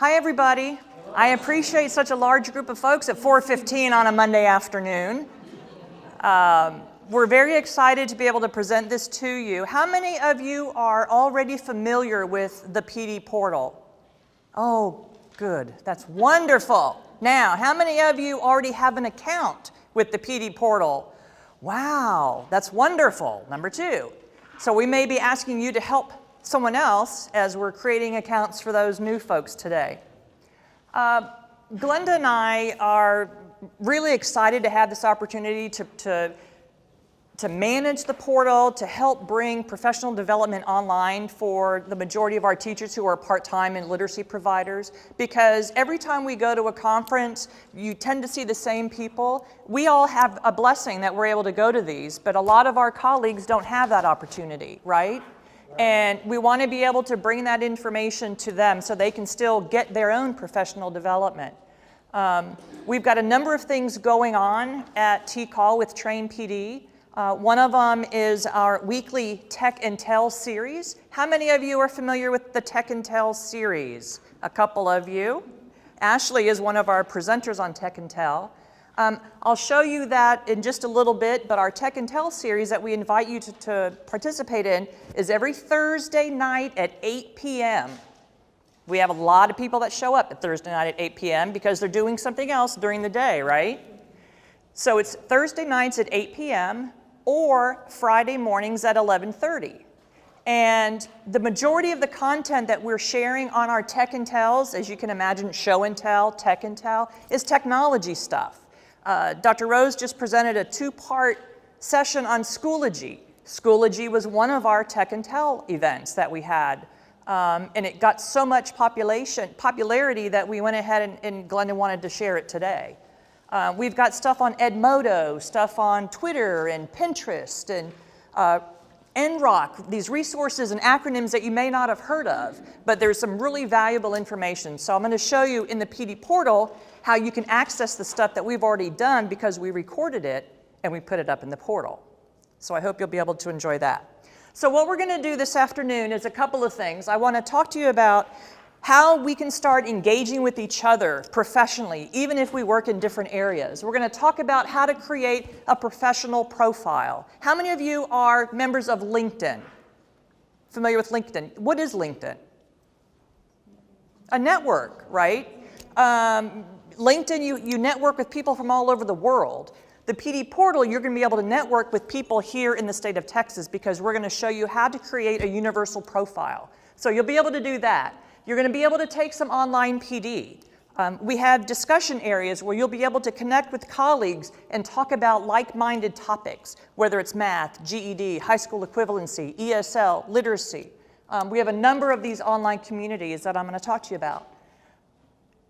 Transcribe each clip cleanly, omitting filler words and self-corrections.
Hi, everybody. I appreciate such a large group of folks at 4:15 on a Monday afternoon. We're very excited to be able to present this to you. How many of you are already familiar with the PD portal? Oh, good. That's wonderful. Now, how many of you already have an account with the PD portal? Wow, that's wonderful. Number two. So we may be asking you to help someone else as we're creating accounts for those new folks today. Glenda and I are really excited to have this opportunity to manage the portal, to help bring professional development online for the majority of our teachers who are part-time and literacy providers, because every time we go to a conference, you tend to see the same people. We all have a blessing that we're able to go to these, but a lot of our colleagues don't have that opportunity, right? And we want to be able to bring that information to them so they can still get their own professional development. We've got a number of things going on at TCALL with TRAIN PD. One of them is our weekly Tech and Tell series. How many of you are familiar with the Tech and Tell series? A couple of you. Ashley is one of our presenters on Tech and Tell. I'll show you that in just a little bit, but our Tech and Tell series that we invite you to participate in is every Thursday night at 8 p.m. We have a lot of people that show up at Thursday night at 8 p.m. because they're doing something else during the day, right? So it's Thursday nights at 8 p.m. or Friday mornings at 11:30. And the majority of the content that we're sharing on our Tech and Tells, as you can imagine, Show and Tell, Tech and Tell, is technology stuff. Dr. Rose just presented a two-part session on Schoology. Schoology was one of our Tech and Tell events that we had. And it got so much popularity that we went ahead and Glenda wanted to share it today. We've got stuff on Edmodo, stuff on Twitter and Pinterest and NROC, these resources and acronyms that you may not have heard of, but there's some really valuable information. So I'm going to show you in the PD portal how you can access the stuff that we've already done because we recorded it and we put it up in the portal. So I hope you'll be able to enjoy that. So what we're going to do this afternoon is a couple of things. I want to talk to you about how we can start engaging with each other professionally, even if we work in different areas. We're going to talk about how to create a professional profile. How many of you are members of LinkedIn? Familiar with LinkedIn? What is LinkedIn? A network, right? LinkedIn, you network with people from all over the world. The PD portal, you're going to be able to network with people here in the state of Texas because we're going to show you how to create a universal profile. So you'll be able to do that. You're going to be able to take some online PD. We have discussion areas where you'll be able to connect with colleagues and talk about like-minded topics, whether it's math, GED, high school equivalency, ESL, literacy. We have a number of these online communities that I'm going to talk to you about.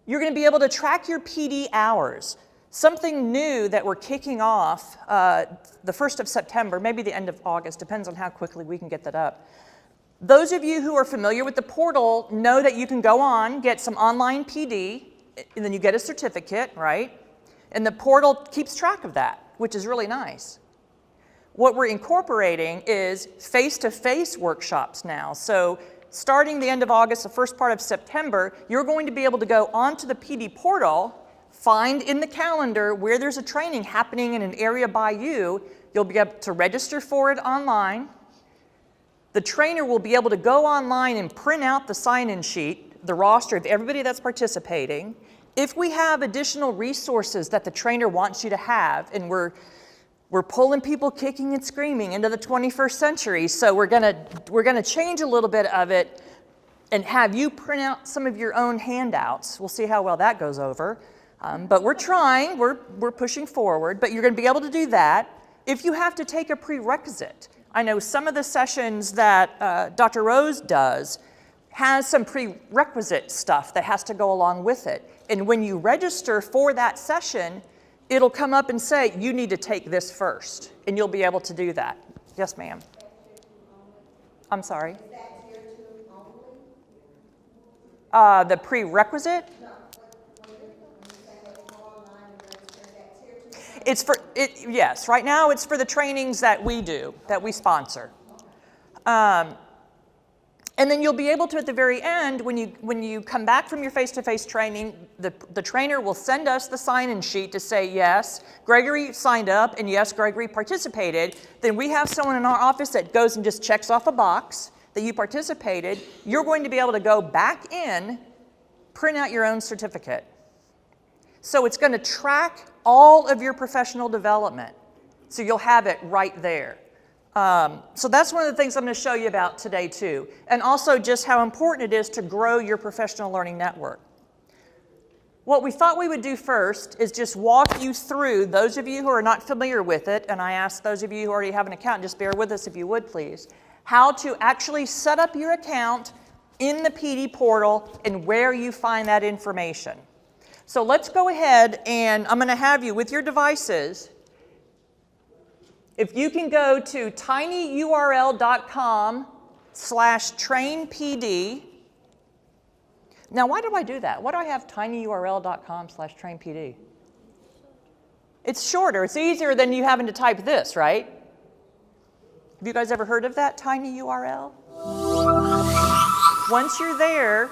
You're going to be able to track your PD hours. Something new that we're kicking off the 1st of September, maybe the end of August, depends on how quickly we can get that up. Those of you who are familiar with the portal know that you can go on, get some online PD, and then you get a certificate, right? And the portal keeps track of that, which is really nice. What we're incorporating is face-to-face workshops now. So starting the end of August, the first part of September, you're going to be able to go onto the PD portal, find in the calendar where there's a training happening in an area by you. You'll be able to register for it online. The trainer will be able to go online and print out the sign-in sheet, the roster of everybody that's participating. If we have additional resources that the trainer wants you to have, and we're pulling people kicking and screaming into the 21st century, so we're gonna change a little bit of it and have you print out some of your own handouts. We'll see how well that goes over. But we're trying, we're pushing forward, but you're going to be able to do that. If you have to take a prerequisite, I know some of the sessions that Dr. Rose does has some prerequisite stuff that has to go along with it. And when you register for that session, it'll come up and say, you need to take this first, and you'll be able to do that. Yes, ma'am. I'm sorry. Is that tier 2 only? The prerequisite? It's for, yes, right now it's for the trainings that we do, that we sponsor. And then you'll be able to, at the very end, when you come back from your face-to-face training, the trainer will send us the sign-in sheet to say, yes, Gregory signed up, and yes, Gregory participated. Then we have someone in our office that goes and just checks off a box that you participated. You're going to be able to go back in, print out your own certificate. So it's going to track all of your professional development. So you'll have it right there. So that's one of the things I'm going to show you about today too. And also just how important it is to grow your professional learning network. What we thought we would do first is just walk you through, those of you who are not familiar with it, and I ask those of you who already have an account, just bear with us if you would please, how to actually set up your account in the PD portal and where you find that information. So let's go ahead, and I'm going to have you with your devices. If you can go to tinyurl.com/trainpd. Now, why do I do that? Why do I have tinyurl.com/trainpd? It's shorter. It's easier than you having to type this, right? Have you guys ever heard of that, tinyurl? Once you're there,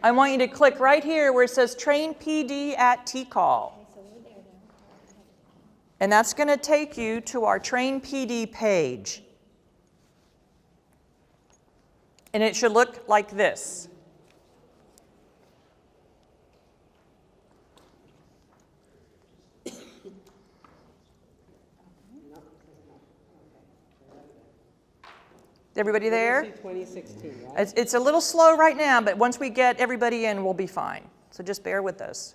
I want you to click right here where it says Train PD at TCALL. And that's going to take you to our Train PD page. And it should look like this. Everybody there? 2016, right? It's a little slow right now, but once we get everybody in, we'll be fine. So just bear with us.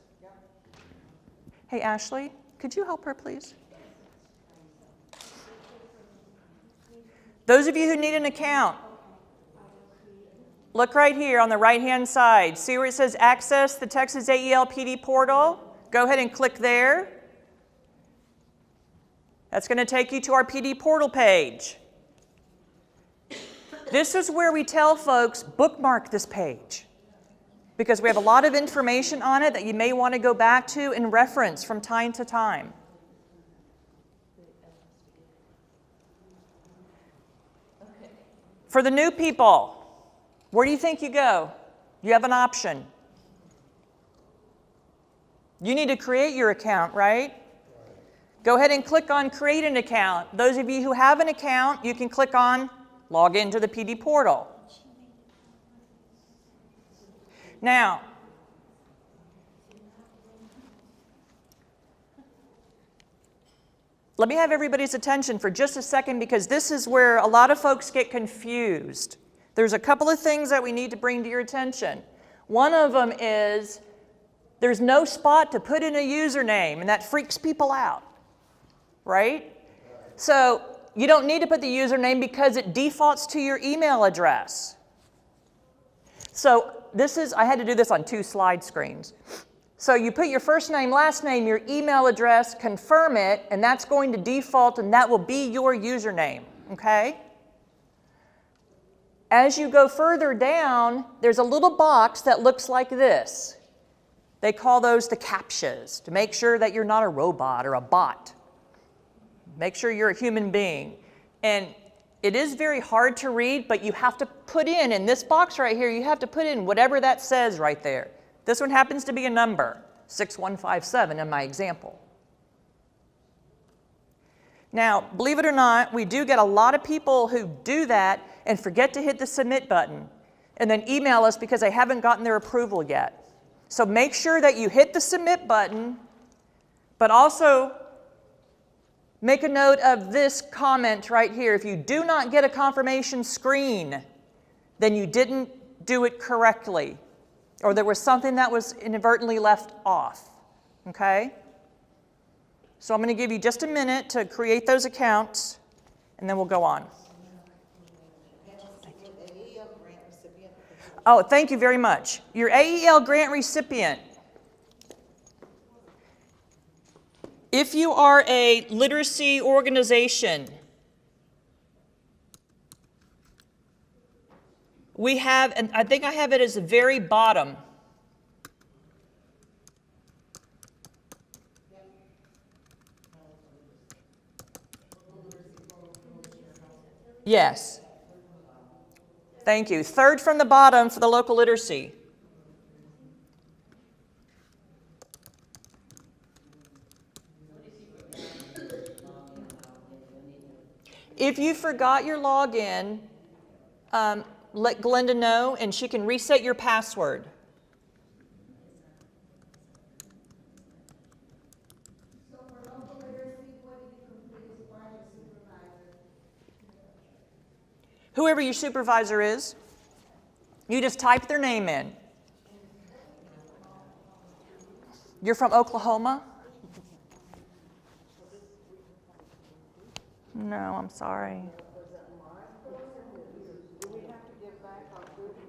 Hey, Ashley, could you help her, please? Those of you who need an account, look right here on the right-hand side. See where it says Access the Texas AEL PD portal? Go ahead and click there. That's going to take you to our PD portal page. This is where we tell folks, bookmark this page, because we have a lot of information on it that you may want to go back to and reference from time to time. For the new people, where do you think you go? You have an option. You need to create your account, right? Go ahead and click on Create an Account. Those of you who have an account, you can click on Log into the PD portal. Now, let me have everybody's attention for just a second, because this is where a lot of folks get confused. There's a couple of things that we need to bring to your attention. One of them is there's no spot to put in a username, and that freaks people out, right? So you don't need to put the username because it defaults to your email address. So I had to do this on 2 slide screens. So you put your first name, last name, your email address, confirm it, and that's going to default, and that will be your username, okay? As you go further down, there's a little box that looks like this. They call those the CAPTCHAs, to make sure that you're not a robot or a bot. Make sure you're a human being. And it is very hard to read, but you have to put in this box right here, you have to put in whatever that says right there. This one happens to be a number, 6157 in my example. Now, believe it or not, we do get a lot of people who do that and forget to hit the submit button and then email us because they haven't gotten their approval yet. So make sure that you hit the submit button, but also make a note of this comment right here. If you do not get a confirmation screen, then you didn't do it correctly, or there was something that was inadvertently left off, okay? So I'm going to give you just a minute to create those accounts, and then we'll go on. Oh, thank you very much. Your AEL grant recipient. If you are a literacy organization, we have, and I think I have it as the very bottom. Yes. Thank you. Third from the bottom for the local literacy. If you forgot your login, let Glenda know and she can reset your password. So for local literacy, what did you complete as part of your supervisor? Whoever your supervisor is, you just type their name in. You're from Oklahoma? No, I'm sorry.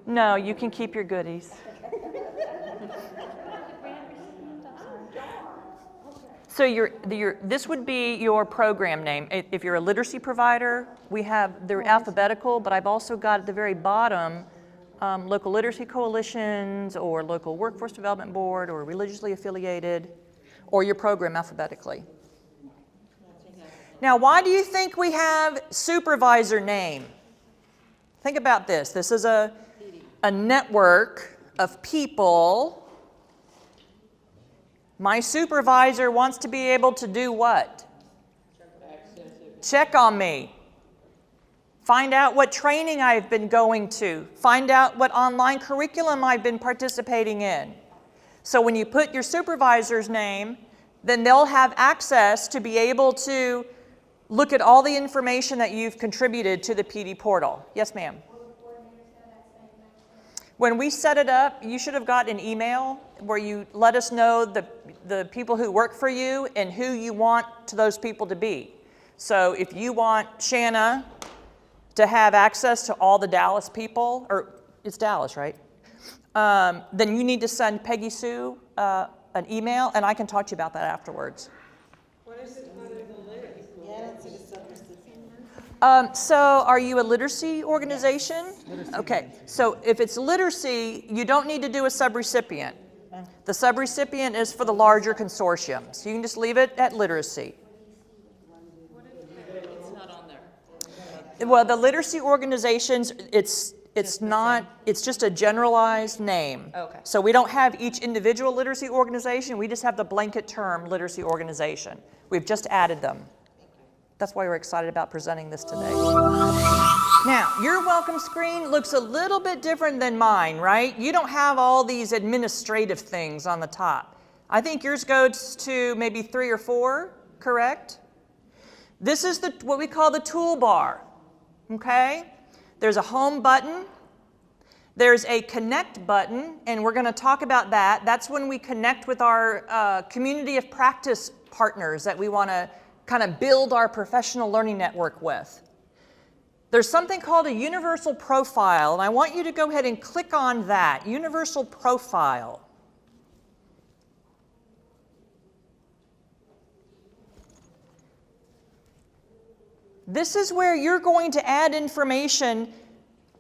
No, you can keep your goodies. So this would be your program name. If you're a literacy provider, they're alphabetical, but I've also got at the very bottom local literacy coalitions or local workforce development board or religiously affiliated, or your program alphabetically. Now, why do you think we have supervisor name? Think about this. This is a network of people. My supervisor wants to be able to do what? Check on me. Find out what training I've been going to. Find out what online curriculum I've been participating in. So when you put your supervisor's name, then they'll have access to be able to look at all the information that you've contributed to the PD portal. Yes, ma'am. When we set it up, you should have got an email where you let us know the people who work for you and who you want those people to be. So if you want Shanna to have access to all the Dallas people, or it's Dallas, right? Then you need to send Peggy Sue an email, and I can talk to you about that afterwards. What is it part of the literacy? Yeah, I don't see the subrecipient. So are you a literacy organization? Yes. Literacy. Okay, so if it's literacy, you don't need to do a subrecipient. The subrecipient is for the larger consortium, so you can just leave it at literacy. It's not on there. Well, the literacy organizations, it's just a generalized name. Okay. So we don't have each individual literacy organization, we just have the blanket term literacy organization. We've just added them. That's why we're excited about presenting this today. Now, your welcome screen looks a little bit different than mine, right? You don't have all these administrative things on the top. I think yours goes to maybe 3 or 4, correct? This is what we call the toolbar, okay? There's a home button, there's a connect button, and we're going to talk about that. That's when we connect with our community of practice partners that we want to kind of build our professional learning network with. There's something called a universal profile, and I want you to go ahead and click on that, universal profile. This is where you're going to add information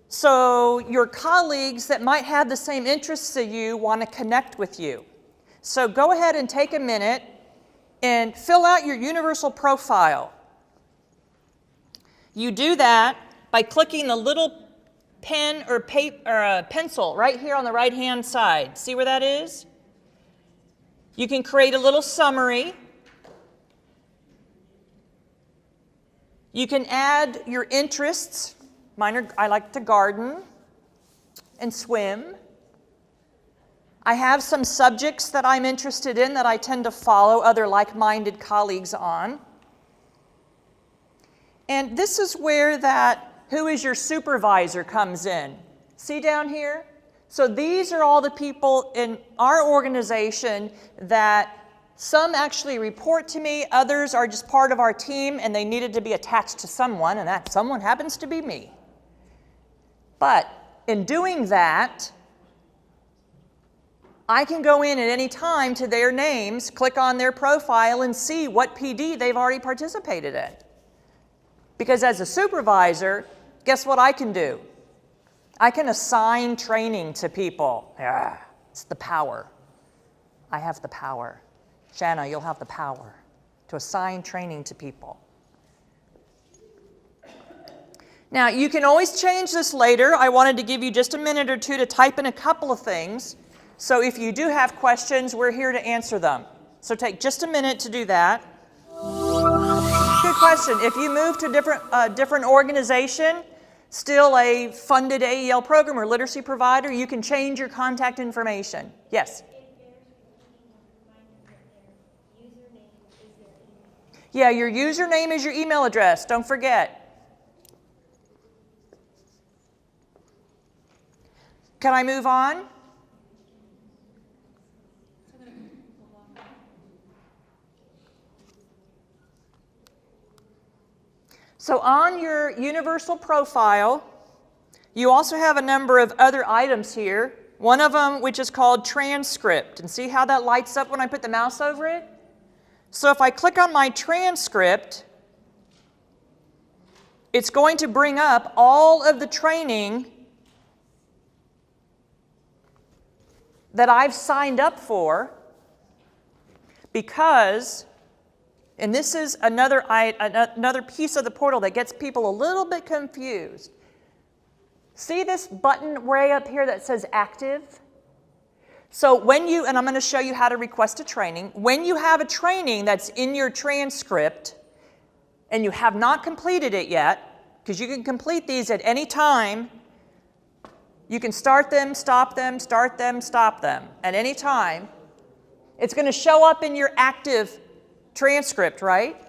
so your colleagues that might have the same interests as you want to connect with you. So go ahead and take a minute and fill out your universal profile. You do that by clicking the little pen or pencil right here on the right-hand side. See where that is? You can create a little summary. You can add your interests. I like to garden and swim. I have some subjects that I'm interested in that I tend to follow other like-minded colleagues on. And this is where who is your supervisor comes in. See down here? So these are all the people in our organization that some actually report to me, others are just part of our team and they needed to be attached to someone, and that someone happens to be me. But in doing that, I can go in at any time to their names, click on their profile, and see what PD they've already participated in. Because as a supervisor, guess what I can do? I can assign training to people. It's the power. I have the power. Shanna, you'll have the power to assign training to people. Now, you can always change this later. I wanted to give you just a minute or two to type in a couple of things. So if you do have questions, we're here to answer them. So take just a minute to do that. Good question. If you move to a different organization, still a funded AEL program or literacy provider, you can change your contact information. Yes? Yeah, your username is your email address. Don't forget. Can I move on? So on your universal profile, you also have a number of other items here. One of them, which is called transcript. And see how that lights up when I put the mouse over it? So if I click on my transcript, it's going to bring up all of the training that I've signed up for, because, and this is another piece of the portal that gets people a little bit confused. See this button way up here that says active? So when you, and I'm going to show you how to request a training, when you have a training that's in your transcript and you have not completed it yet, because you can complete these at any time, you can start them, stop them, start them, stop them at any time. It's going to show up in your active transcript, right?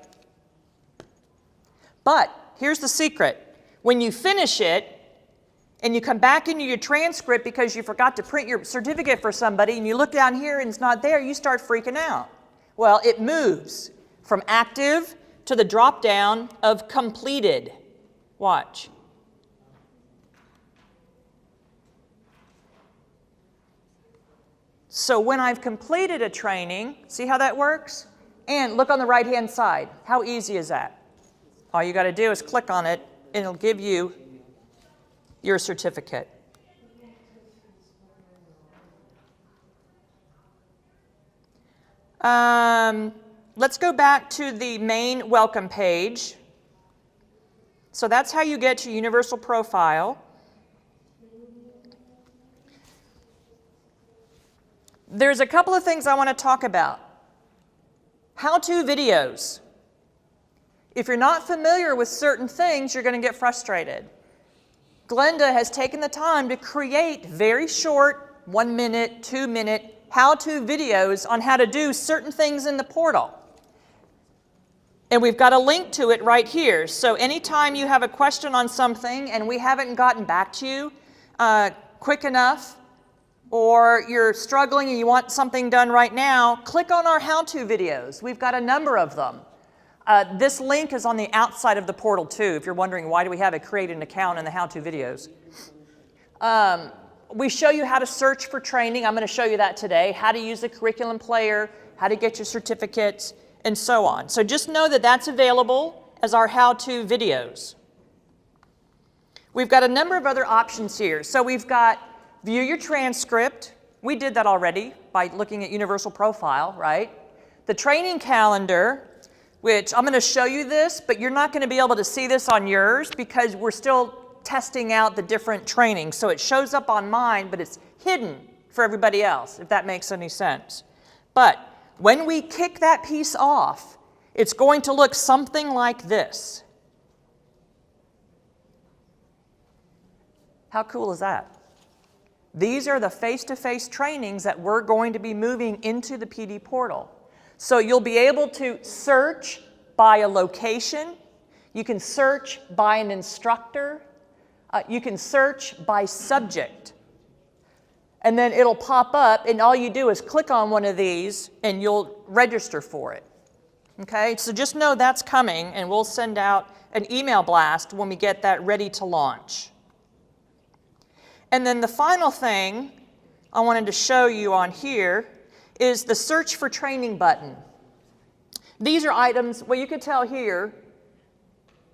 But here's the secret. When you finish it and you come back into your transcript because you forgot to print your certificate for somebody and you look down here and it's not there, you start freaking out. Well, it moves from active to the drop down of completed. Watch. So when I've completed a training, see how that works? And look on the right-hand side. How easy is that? All you got to do is click on it, and it'll give you your certificate. Let's go back to the main welcome page. So that's how you get to Universal Profile. There's a couple of things I want to talk about. How-to videos. If you're not familiar with certain things, you're going to get frustrated. Glenda has taken the time to create very short, 1-minute, 2-minute how-to videos on how to do certain things in the portal. And we've got a link to it right here. So anytime you have a question on something and we haven't gotten back to you quick enough, or you're struggling and you want something done right now, click on our how-to videos. We've got a number of them. This link is on the outside of the portal too, if you're wondering why do we have it create an account in the how-to videos. We show you how to search for training. I'm going to show you that today, how to use the curriculum player, how to get your certificates, and so on. So just know that that's available as our how-to videos. We've got a number of other options here. So we've got view your transcript. We did that already by looking at Universal Profile, right? The training calendar, which I'm going to show you this, but you're not going to be able to see this on yours because we're still testing out the different trainings. So it shows up on mine, but it's hidden for everybody else, if that makes any sense. But when we kick that piece off, it's going to look something like this. How cool is that? These are the face-to-face trainings that we're going to be moving into the PD portal. So you'll be able to search by a location. You can search by an instructor. You can search by subject. And then it'll pop up, and all you do is click on one of these, and you'll register for it. Okay, so just know that's coming, and we'll send out an email blast when we get that ready to launch. And then the final thing I wanted to show you on here is the search for training button. These are items, well, you can tell here,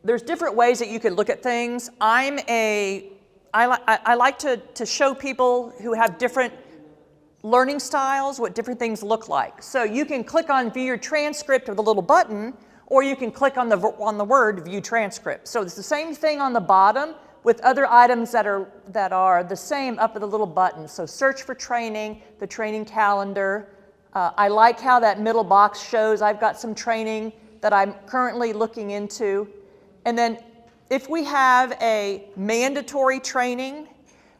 there's different ways that you can look at things. I like to show people who have different learning styles what different things look like. So you can click on view your transcript with a little button, or you can click on the word View Transcript. So it's the same thing on the bottom with other items that are the same up at the little button. So search for training, the training calendar. I like how that middle box shows I've got some training that I'm currently looking into. And then if we have a mandatory training,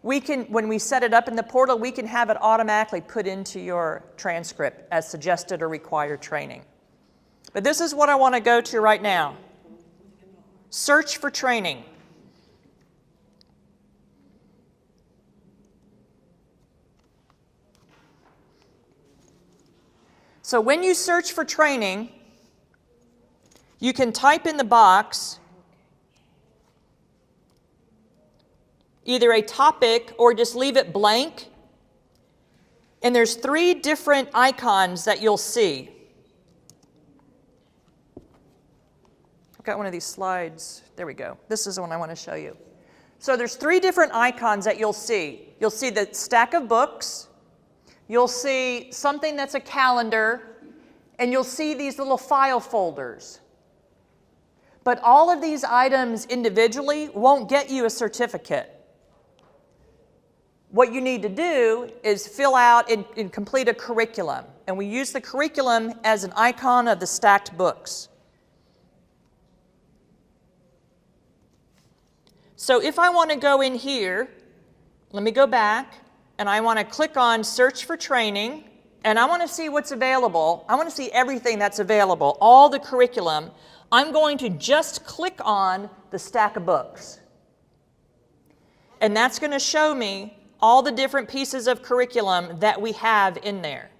we can, when we set it up in the portal, we can have it automatically put into your transcript as suggested or required training. But this is what I want to go to right now. Search for training. So when you search for training, you can type in the box either a topic or just leave it blank. And there's 3 different icons that you'll see. I've got one of these slides. There we go. This is the one I want to show you. So there's 3 different icons that you'll see. You'll see the stack of books. You'll see something that's a calendar. And you'll see these little file folders. But all of these items individually won't get you a certificate. What you need to do is fill out and complete a curriculum. And we use the curriculum as an icon of the stacked books. So if I want to go in here, let me go back, and I want to click on Search for Training, and I want to see what's available. I want to see everything that's available, all the curriculum. I'm going to just click on the stack of books. And that's going to show me all the different pieces of curriculum that we have in there.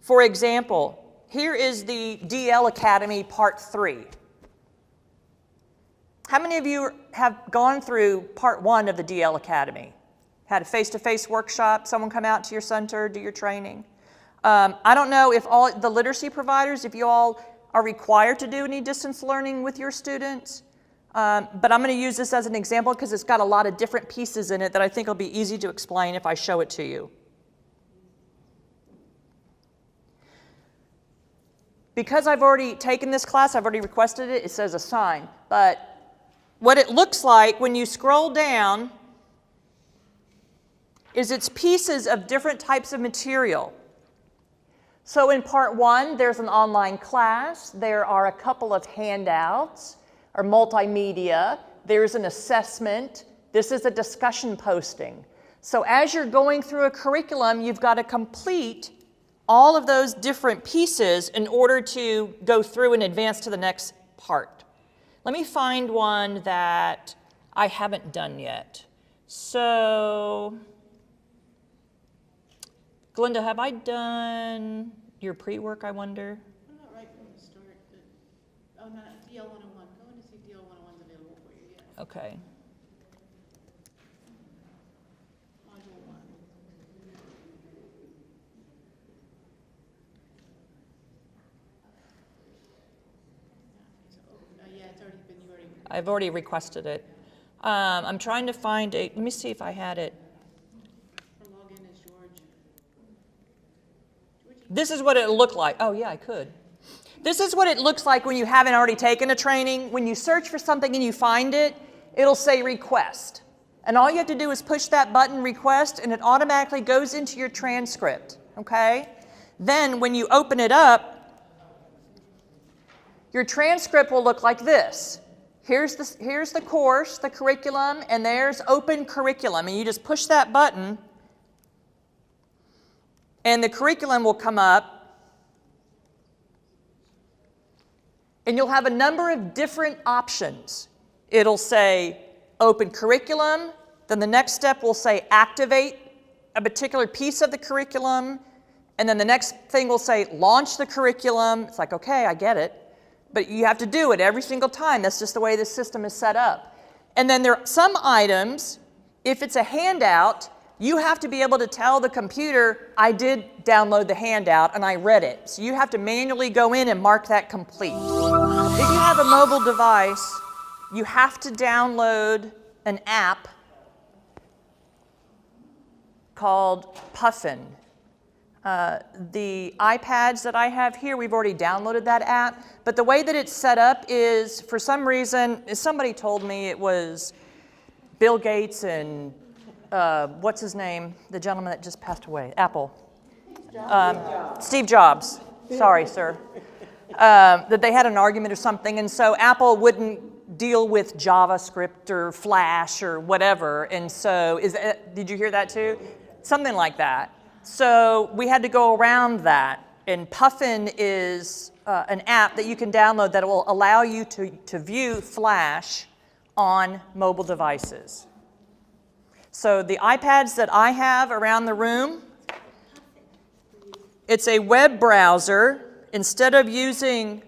For example, here is the DL Academy Part 3. How many of you have gone through Part 1 of the DL Academy? Had a face-to-face workshop, someone come out to your center, do your training? I don't know if all the literacy providers, if you all are required to do any distance learning with your students. But I'm going to use this as an example because it's got a lot of different pieces in it that I think will be easy to explain if I show it to you. Because I've already taken this class, I've already requested it, it says assign. But what it looks like when you scroll down is it's pieces of different types of material. So in Part 1, there's an online class. There are a couple of handouts or multimedia. There's an assessment. This is a discussion posting. So as you're going through a curriculum, you've got to complete all of those different pieces in order to go through and advance to the next part. Let me find one that I haven't done yet. So, Glenda, have I done your pre-work, I wonder? I'm not right from the start, but, oh, not DL 101. Go in to see if DL 101 is available for you yet. Okay. Module 1. Yeah, it's already been, you already. I've already requested it. I'm trying to find a, let me see if I had it. For login is George. This is what it looked like. Oh yeah, I could. This is what it looks like when you haven't already taken a training. When you search for something and you find it, it'll say request. And all you have to do is push that button request and it automatically goes into your transcript, okay? Then when you open it up, your transcript will look like this. Here's the course, the curriculum, and there's open curriculum. And you just push that button and the curriculum will come up. And you'll have a number of different options. It'll say open curriculum, then the next step will say activate a particular piece of the curriculum, and then the next thing will say launch the curriculum. It's like, okay, I get it. But you have to do it every single time. That's just the way the system is set up. And then there are some items, if it's a handout, you have to be able to tell the computer, I did download the handout and I read it. So you have to manually go in and mark that complete. If you have a mobile device, you have to download an app called Puffin. The iPads that I have here, we've already downloaded that app, but the way that it's set up is, for some reason, somebody told me it was Bill Gates and what's his name, the gentleman that just passed away, Apple. Steve Jobs. Sorry, sir. That they had an argument or something, and so Apple wouldn't deal with JavaScript or Flash or whatever, and so did you hear that too? Something like that. So we had to go around that, and Puffin is an app that you can download that will allow you to view Flash on mobile devices. So the iPads that I have around the room, it's a web browser. Instead of using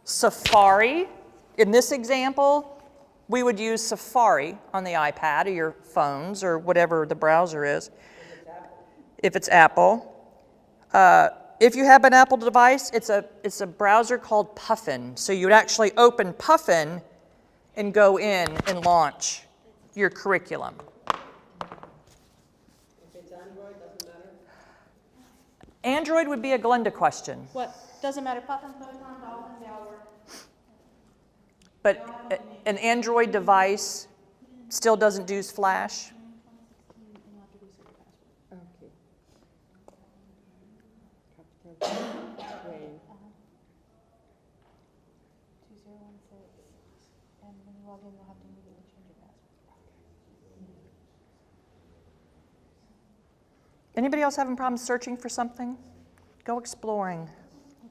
Safari, in this example, we would use Safari on the iPad or your phones or whatever the browser is. If it's Apple. If you have an Apple device, it's a browser called Puffin. So you would actually open Puffin and go in and launch your curriculum. If it's Android, doesn't matter? Android would be a Glenda question. What, doesn't matter, Puffin, Photon, Dolphin, they all work. But an Android device still doesn't use Flash. Okay. Train. 2016, and when you log in, you'll have to immediately change your password. Anybody else having problems searching for something? Go exploring.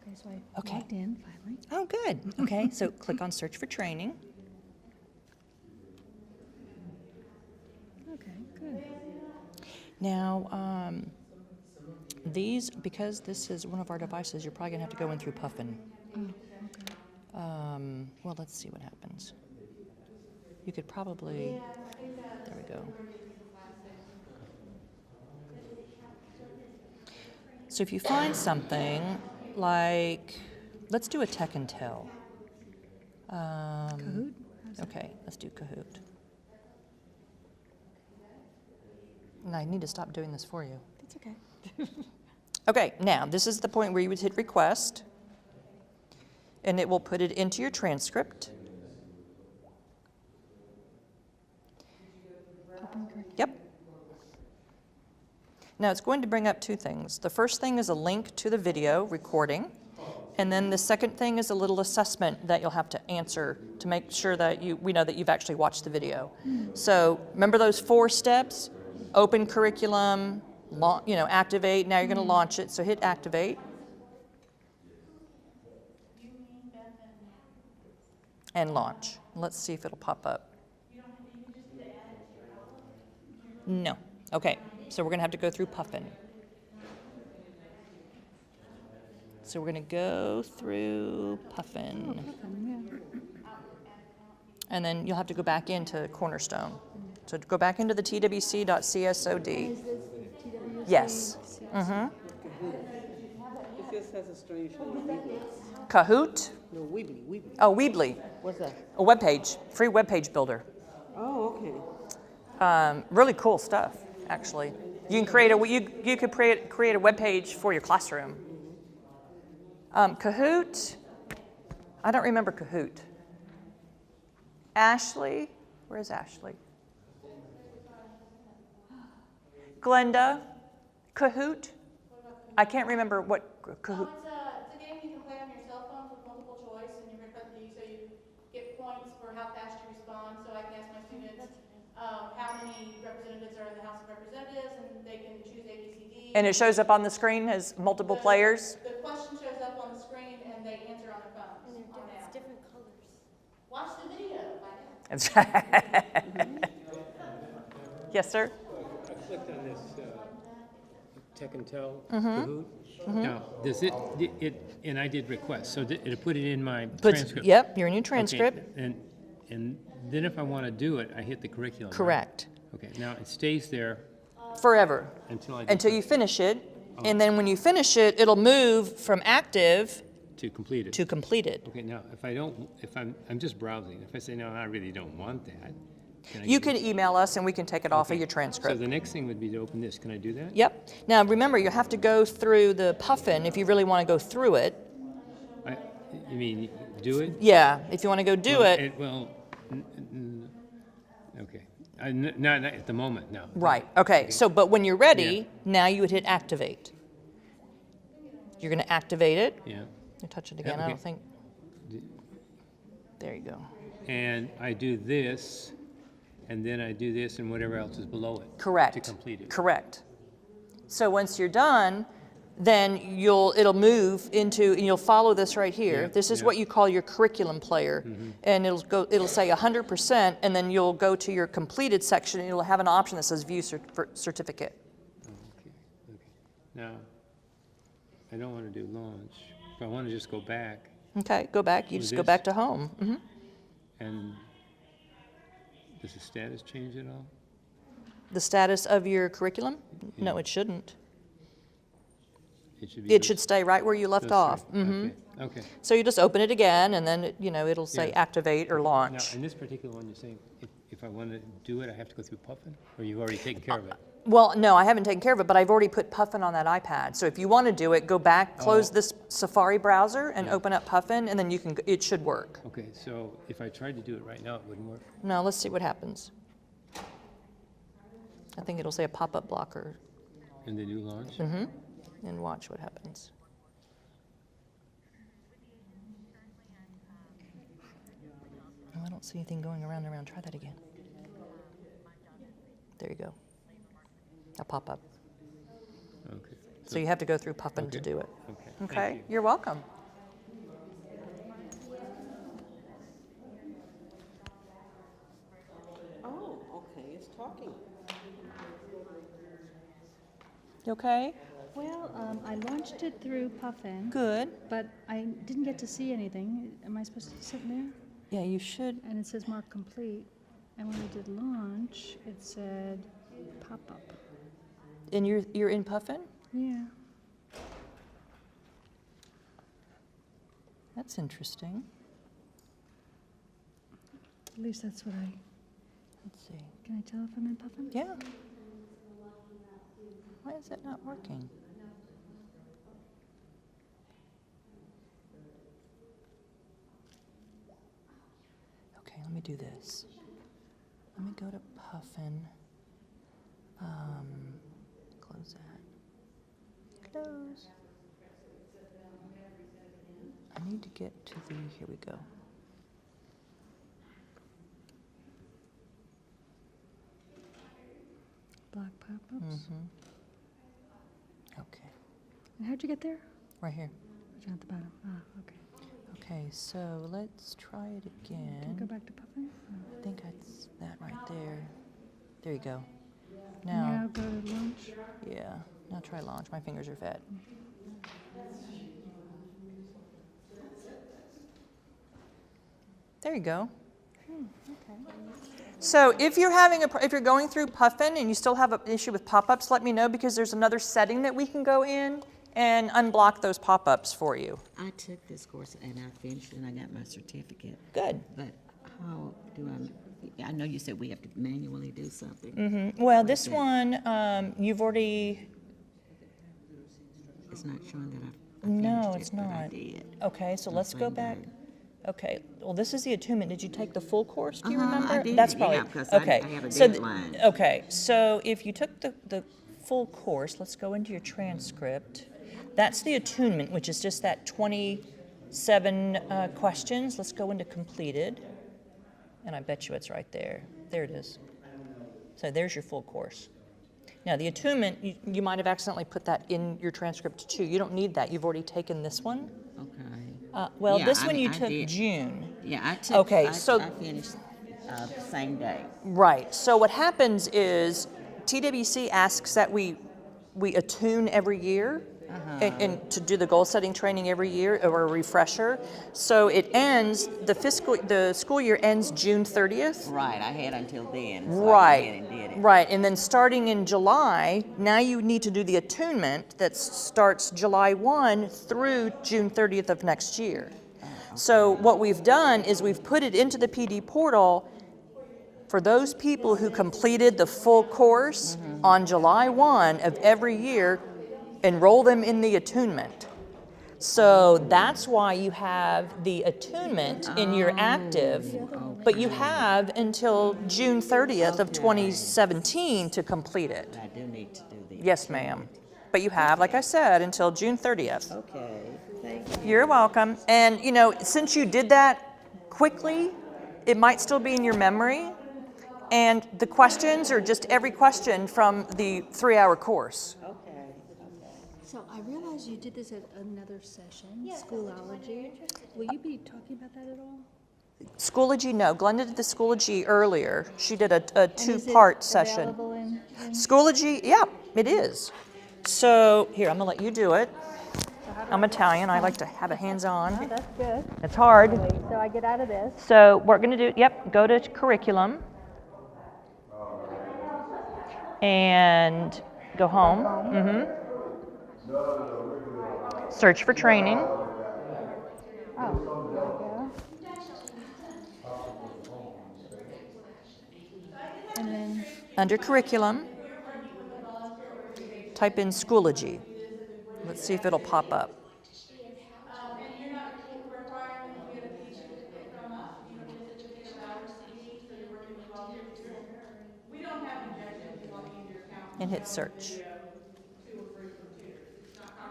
Okay, so I Okay. logged in finally. Oh, good. Okay, so click on search for training. Okay, good. Now, these, because this is one of our devices, you're probably gonna have to go in through Puffin. Oh, okay. Well, let's see what happens. You could probably, there we go. So if you find something like, let's do a Tech and Tell. Kahoot? Okay, let's do Kahoot. And I need to stop doing this for you. That's okay. Okay, now this is the point where you would hit request, and it will put it into your transcript. Open curriculum. Yep. Now it's going to bring up two things. The first thing is a link to the video recording, and then the second thing is a little assessment that you'll have to answer to make sure that we know that you've actually watched the video. So remember those 4 steps? Open curriculum, activate. Now you're going to launch it, so hit activate. And launch. Let's see if it'll pop up. No. Okay, so we're going to have to go through Puffin. So we're going to go through Puffin. And then you'll have to go back into Cornerstone. So go back into the twc.csod. Yes. Mm-hmm. It just has a strange name. Kahoot. No, Weebly. Oh, Weebly. What's that? A web page, free web page builder. Oh, okay. Really cool stuff, actually. You can create you could create a web page for your classroom. Kahoot. I don't remember Kahoot. Ashley, where's Ashley? Glenda, Kahoot. I can't remember what Kahoot. It's a game you can play on your cell phones with multiple choice, and so you get points for how fast you respond. So I can ask my students how many representatives are in the House of Representatives, and they can choose A, B, C, D. And it shows up on the screen as multiple players. The question shows up on the screen, and they answer on their phones. It's different colors. Watch the video. Find out. Yes, sir. I clicked on this Tech and Tell Kahoot. Now, does it, and I did request, so it'll put it in my transcript? Yep, you're in your transcript. Okay, and then if I want to do it, I hit the curriculum. right? Correct. Okay, now it stays there Forever. until You finish it. And then when you finish it, it'll move from active to complete it. to completed. Okay, now, if I'm just browsing, if I say, no, I really don't want that, Can I You get can email us and we can take it off of Okay. your So transcript. the next thing would be to open this. Can I do that? Yep. Now, remember, you have to go through the puffin if you really want to go through it. You mean do it? Yeah, if you want to go do Well, it. Okay. Not at the moment, no. Right, okay, so, but when you're ready, now you would hit activate. You're gonna activate it. Yeah. You touch it again, I okay. don't think. There you go. And I do this, and then I do this and whatever else is below it. Correct. To complete it. Correct. So once you're done, then it'll move into, and you'll follow this right here. Yeah, This is yeah. what you call your curriculum player. And it'll say 100%, and then you'll go to your completed section, and you'll have an option that says view certificate. Okay. Now, I don't want to do launch, but I want to just go back Okay, go back, you With just go this? back to home. and does the status change at all? The status of your curriculum? No, it shouldn't. It should be. It should stay right where you left those off. three. Okay. So you just open it again, and then, it'll say Yeah. activate or Now, launch. in this particular one, you're saying if I want to do it, I have to go through Puffin, or you've already taken care of it? Well, no, I haven't taken care of it, but I've already put Puffin on that iPad. So if you want to do it, go back, close Oh. this Safari browser, and Yeah. open up Puffin, and then it should work. Okay, so if I tried to do it right now, it wouldn't work? Now, let's see what happens. I think it'll say a pop-up blocker, And then do launch? and watch what happens. Oh, I don't see anything going around and around. Try that again. There you go. A pop-up. Okay. So you have to go through Puffin to Okay. do it. Okay. Thank Okay, you. you're welcome. Oh, okay, it's talking. You okay? Well, I launched it through Puffin, Good. but I didn't get to see anything. Am I supposed to be sitting there? Yeah, you should. And it says mark complete. And when I did launch, it said pop up. And you're in Puffin? Yeah. That's interesting. At least that's what I. Let's see. Can I tell if I'm in Puffin? Yeah. Why is it not working? Okay, let me do this. Let me go to Puffin. Close that. Close. I need to get to the, here we go. Black pop-ups. Okay, And how'd you get there? right here. Down at the bottom. Ah, okay. Okay, so let's try it Can again. I go back to Puffin? I think that's that right there. There you go. Now Now, go to launch. yeah, now try launch. My fingers are fat. There you go. So if you're if you're going through Puffin and you still have an issue with pop-ups, let me know, because there's another setting that we can go in and unblock those pop-ups for you. I took this course and I finished and I got my certificate. Good. But how do I know you said we have to manually do something. Well, this one, you've already, It's not showing that I no, finished it's it, but I not. did. Okay, so let's go same back. day. Okay, well, this is the attunement. Did you take the full course? Do you I remember? did, That's probably, yeah, 'cause I okay. have a So deadline. okay, so if you took the full course, let's go into your transcript. That's the attunement, which is just that 27 questions. Let's go into completed. And I bet you it's right there. There it is. So there's your full course. Now, the attunement, you might have accidentally put that in your transcript too. You don't need that. You've already taken this one. Okay. Well, Yeah, this I one mean, you I took did. June. Yeah, I took. Okay, I, so- I finished the same day. Right. So what happens is TWC asks that we attune every year and to do the goal setting training every year, or a refresher. So it ends, the school year ends June 30th. Right, I had until then. So I went Right, ahead and did it. right, and then starting in July, now you need to do the attunement that starts July 1 through June 30th of next year. So what we've done is we've put it into the PD portal for those people who completed the full course on July 1 of every year, enroll them in the attunement. So that's why you have the attunement in your active, but you have until June 30th of 2017 to complete it. I do need to do the. Yes, ma'am. But you have, like I said, until June 30th. Okay, thank you. You're welcome. And you know, since you did that quickly, it might still be in your memory. And the questions are just every question from the 3-hour course. Okay. So I realize you did this at another session, Schoolology. Will you be talking about that at all? Schoology, no. Glenda did the Schoology earlier. She did a And is it two-part session. available in- Schoology, yeah, it is. So here, I'm gonna let you do it. I'm Italian. I like to have it hands-on. That's good. It's hard. So I get out of this. So we're gonna do, yep, go to curriculum. And go home. Search for training. And then, Under curriculum, type in Schoology. Let's see if it'll pop up. And you're not requiring them to get a certificate from us, you don't get a certificate of our CD, so you're working with volunteer teachers. We don't have injections to log into your account. And hit search.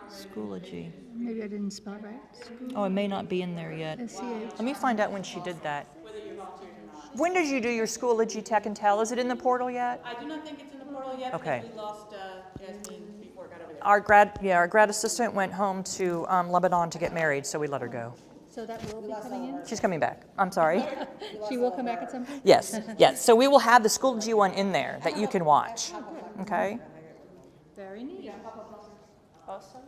Schoology. maybe I didn't spell it right. Oh, it may not be in there yet. SCH. Let me find out when she did that. When did you do your Schoology Tech and Tell? Is it in the portal yet? I do not think it's in the portal yet Okay. because we lost Jasmine before it got over there. Our grad assistant went home to Lebanon to get married, so we let her go. So that will be coming in? She's coming back. I'm sorry. She will come back at some point? Yes, yes. So we will have the Schoology one in there that you can watch. Okay? Very neat. Awesome.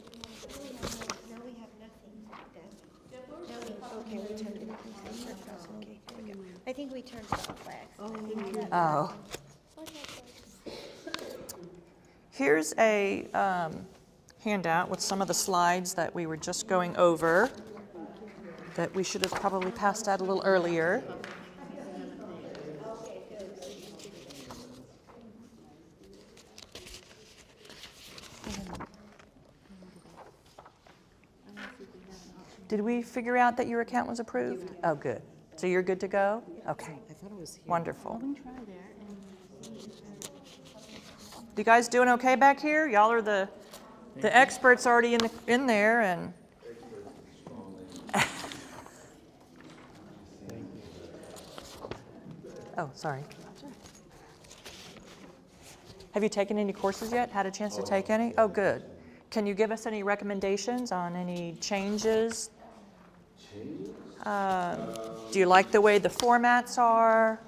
Now we have nothing, Deb. Now we, okay, we turned it off. Okay, there we go. I think we turned it off by accident. Oh. Here's a handout with some of the slides that we were just going over that we should have probably passed out a little earlier. Did we figure out that your account was approved? Oh, good. So you're good to go? Okay. I thought it was here. Wonderful. We can try there. You guys doing okay back here? Y'all are the experts already in there and. Oh, sorry. Have you taken any courses yet? Had a chance to take any? Oh, good. Can you give us any recommendations on any changes? Do you like the way the formats are?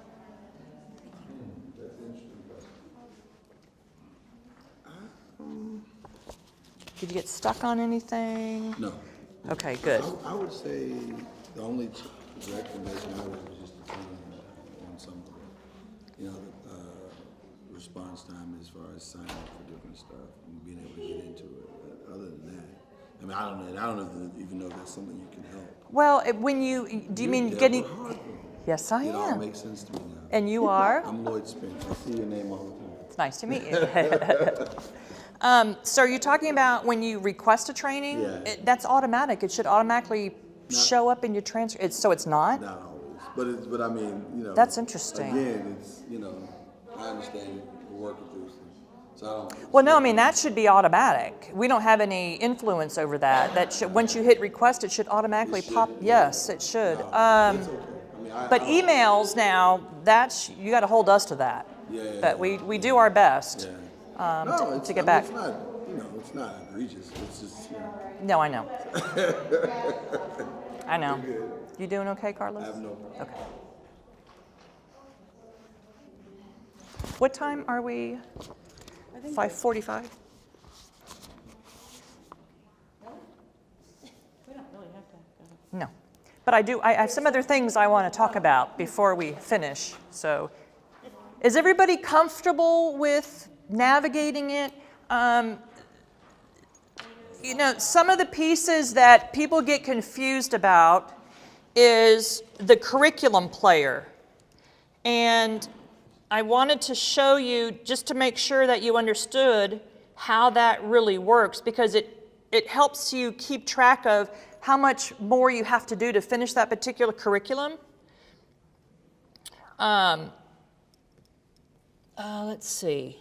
Did you get stuck on anything? No. Okay, good. I would say the only recommendation I would was just to turn on some of the, response time as far as signing up for different stuff and being able to get into it. But other than that, I mean, I don't know even know if that's something you can help. Well, when you, do you mean Debra getting? Hargrove. Yes, I It all am. makes sense to me now. And you are? I'm Lloyd Spence. I see your name all the time. It's nice to meet you. So are you talking about when you request a training? Yeah. That's automatic. It should automatically show up in your transfer. So it's not? Not always, but I mean, That's interesting. Again, it's I understand we're working through some, so I don't. Well, no, I mean, that should be automatic. We don't have any influence over that. That should, once you hit request, it should automatically pop. Yes, it should. It's okay. I mean, But emails now, you got to hold us to that. Yeah. But we do our best. Yeah. No, to get back. It's not, it's not egregious. It's just, No, I know. I know. You doing okay, Carlos? I have no problem. Okay. What time are we? 5:45? No. But I have some other things I want to talk about before we finish. So is everybody comfortable with navigating it? You know, some of the pieces that people get confused about is the curriculum player. And I wanted to show you just to make sure that you understood how that really works, because it helps you keep track of how much more you have to do to finish that particular curriculum. Let's see.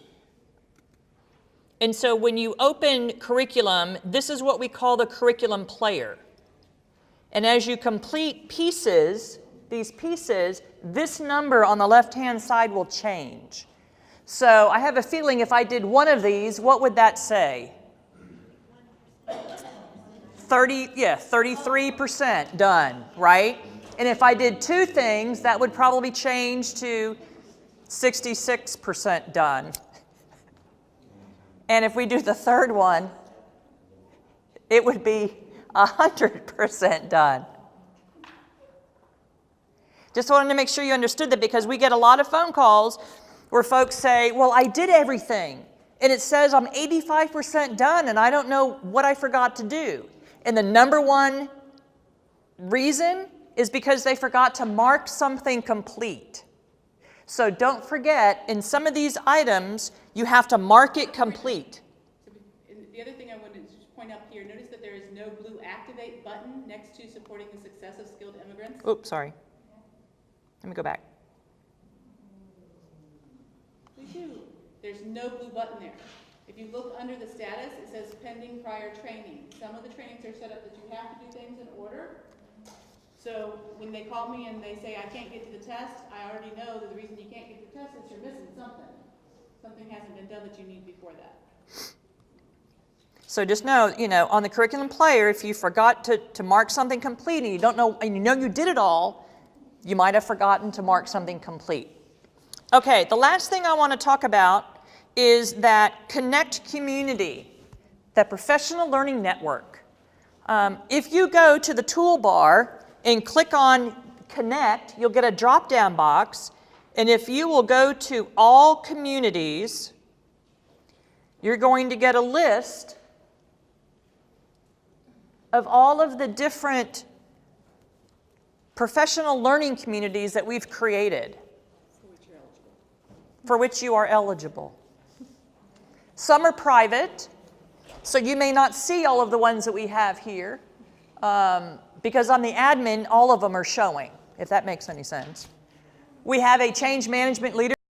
And so when you open curriculum, this is what we call the curriculum player. And as you complete pieces, these pieces, this number on the left-hand side will change. So I have a feeling if I did one of these, what would that say? 33% done, right? And if I did two things, that would probably change to 66% done. And if we do the third one, it would be 100% done. Just wanted to make sure you understood that, because we get a lot of phone calls where folks say, well, I did everything, and it says I'm 85% done, and I don't know what I forgot to do. And the number one reason is because they forgot to mark something complete. So don't forget, in some of these items, you have to mark it complete. And the other thing I wanted to point out here, notice that there is no blue activate button next to supporting the success of skilled immigrants. Oops, sorry. Let me go back. There's no blue button there. If you look under the status, it says pending prior training. Some of the trainings are set up that you have to do things in order. So when they call me and they say, I can't get to the test, I already know that the reason you can't get to the test is you're missing something. Something hasn't been done that you need before that. So just know, on the curriculum player, if you forgot to mark something complete and you don't know, and you know you did it all, you might have forgotten to mark something complete. Okay, the last thing I want to talk about is that Connect community, that professional learning network. If you go to the toolbar and click on Connect, you'll get a drop-down box. And if you will go to all communities, you're going to get a list of all of the different professional learning communities that we've created for which you are eligible. Some are private, so you may not see all of the ones that we have here, because on the admin, all of them are showing, if that makes any sense. We have a change management leader